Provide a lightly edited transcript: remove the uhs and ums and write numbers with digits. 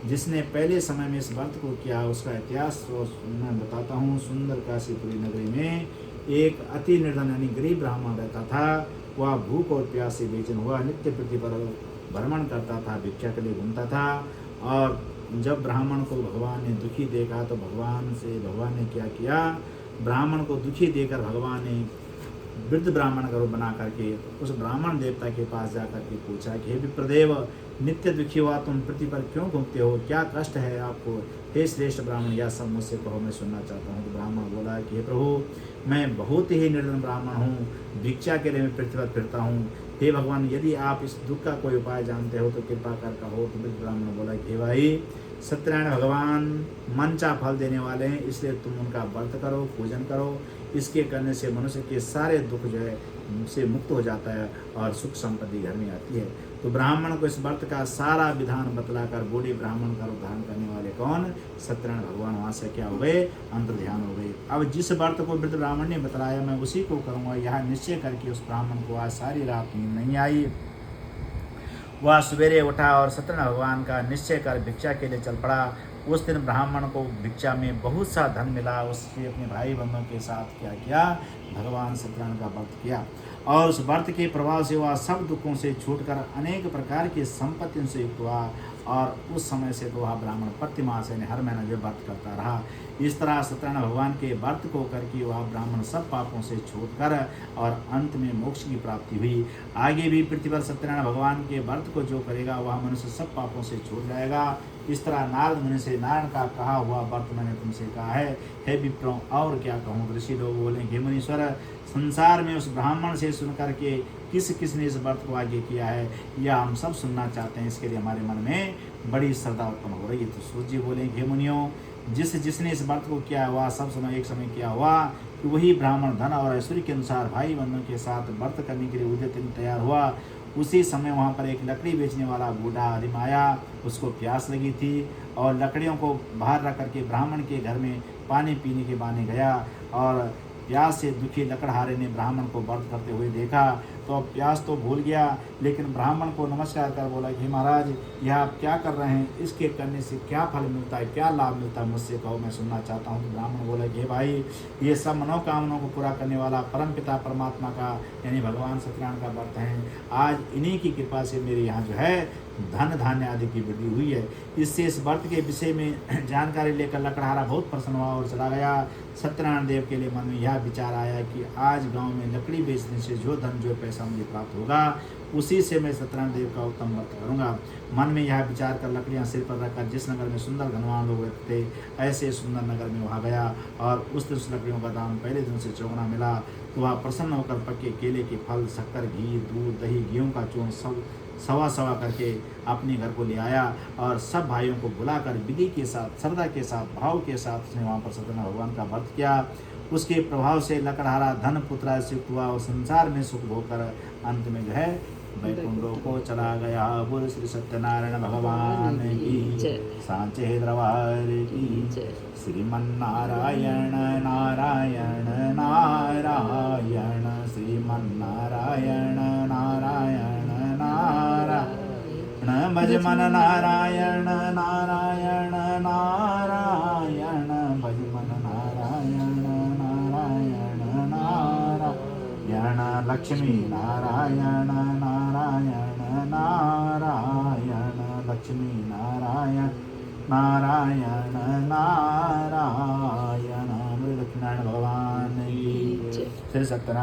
जिसने पहले समय में इस व्रत को किया उसका इतिहास तो मैं बताता हूँ। सुंदर काशीपुरी नगरी में एक अति निर्धन यानी गरीब ब्राह्मण रहता था। वह भूख और प्यास से बेचैन हुआ नित्य पृथ्वी पर भ्रमण करता था, भिक्षा के लिए घूमता था। और जब ब्राह्मण को भगवान ने दुखी देखा तो भगवान ने क्या किया, ब्राह्मण को दुखी देकर भगवान ने वृद्ध ब्राह्मण का रूप बना करके उस ब्राह्मण देवता के पास जाकर के पूछा कि हे विप्रदेव, नित्य दुखी हुआ तुम पृथ्वी पर क्यों घूमते हो, क्या कष्ट है आपको? हे श्रेष्ठ ब्राह्मण, यह सब मुझसे कहो, मैं सुनना चाहता हूँ। तो ब्राह्मण बोला कि हे प्रभु, मैं बहुत ही निर्धन ब्राह्मण हूँ, भिक्षा के लिए मैं पृथ्वी पर फिरता हूँ। हे भगवान, यदि आप इस दुख का कोई उपाय जानते हो तो कृपा कर कहो। तो वृद्ध ब्राह्मण बोला कि हे भाई, सत्यनारायण भगवान मनचा फल देने वाले हैं, इसलिए तुम उनका व्रत करो, पूजन करो। इसके करने से मनुष्य के सारे दुख जो है से मुक्त हो जाता है और सुख संपत्ति घर में आती है। तो ब्राह्मण को इस व्रत का सारा विधान बतलाकर बूढ़े ब्राह्मण का रूप धारण करने वाले कौन? सत्यनारायण भगवान वहाँ से क्या हो गए? अंतर ध्यान हो गए। अब जिस व्रत को वृद्ध ब्राह्मण ने बतलाया मैं उसी को करूँगा, यह निश्चय करके उस ब्राह्मण को आज सारी रात नींद नहीं आई। वह सवेरे उठा और सत्यनारायण भगवान का निश्चय कर भिक्षा के लिए चल पड़ा। उस दिन ब्राह्मण को भिक्षा में बहुत सा धन मिला। उसने अपने भाई बंधुओं के साथ क्या किया? भगवान सत्यनारायण का व्रत किया और उस व्रत के प्रभाव से वह सब दुखों से छूटकर अनेक प्रकार की संपत्तियों से युक्त हुआ। और उस समय से तो वह ब्राह्मण प्रतिमास यानी हर महीना जो व्रत करता रहा। इस तरह सत्यनारायण भगवान के व्रत को करके वह ब्राह्मण सब पापों से छूटकर और अंत में मोक्ष की प्राप्ति हुई। आगे भी पृथ्वी पर सत्यनारायण भगवान के व्रत को जो करेगा वह मनुष्य सब पापों से छूट जाएगा। इस तरह नारद मुनि से नारायण का कहा हुआ व्रत मैंने तुमसे कहा है। हे विप्रों, और क्या कहूँ? ऋषि लोग बोले, हे मुनीश्वर, संसार में उस ब्राह्मण से सुनकर के किस किसने इस व्रत को आगे किया है, यह हम सब सुनना चाहते हैं। इसके लिए हमारे मन में बड़ी श्रद्धा उत्पन्न हो रही है। तो सूर्य जी बोले, हे मुनियों, जिसने इस व्रत को किया हुआ सब समय एक समय किया हुआ कि वही ब्राह्मण धन और ऐश्वर्य के अनुसार भाई बंधुओं के साथ व्रत करने के लिए उद्यत तैयार हुआ। उसी समय वहाँ पर एक लकड़ी बेचने वाला बूढ़ा आदिम आया। उसको प्यास लगी थी और लकड़ियों को बाहर रख करके ब्राह्मण के घर में पानी पीने के बहाने गया। और प्यास से दुखी लकड़हारे ने ब्राह्मण को व्रत करते हुए देखा तो अब प्यास तो भूल गया, लेकिन ब्राह्मण को नमस्कार कर बोला कि महाराज, यह आप क्या कर रहे हैं? इसके करने से क्या फल मिलता है, क्या लाभ मिलता है, मुझसे कहो, मैं सुनना चाहता हूँ। तो ब्राह्मण बोला कि भाई, ये सब मनोकामनाओं को पूरा करने वाला परम पिता परमात्मा का यानी भगवान सत्यनारायण का व्रत है। आज इन्हीं की कृपा से मेरे यहाँ जो है धन धान्य आदि की वृद्धि हुई है। इससे इस व्रत के विषय में जानकारी लेकर लकड़हारा बहुत प्रसन्न हुआ और चला गया। सत्यनारायण देव के लिए मन में यह विचार आया कि आज गांव में लकड़ी बेचने से जो धन जो पैसा मुझे प्राप्त होगा उसी से मैं सत्यनारायण देव का उत्तम व्रत करूँगा। मन में यह विचार कर लकड़ियाँ सिर पर रखकर जिस नगर में सुंदर धनवान लोग रहते थे ऐसे सुंदर नगर में वहाँ गया और उस दिन उस लकड़ियों का दाम पहले दिन से चौगुना मिला। तो वह प्रसन्न होकर पक्के केले के फल, शक्कर, घी, दूध, दही, गेहूँ का चूर्ण सब सवा सवा करके अपने घर को ले आया और सब भाइयों को बुलाकर विधि के साथ, श्रद्धा के साथ, भाव के साथ उसने वहाँ पर सत्यनारायण भगवान का व्रत किया। उसके प्रभाव से लकड़हारा धन पुत्र से युक्त हुआ और संसार में सुख भोगकर अंत में जो है वैकुंठों को चला गया। बोल श्री सत्यनारायण भगवान की, सांचे दरबार की। श्रीमन्नारायण नारायण नारायण, श्रीमन्नारायण नारायण नारायण, भज मन नारायण नारायण नारायण, भज मन नारायण नारायण नारायण, लक्ष्मी नारायण नारायण नारायण, लक्ष्मी नारायण नारायण नारायण। लक्ष्मीनारायण भगवान की, श्री सत्यनारायण।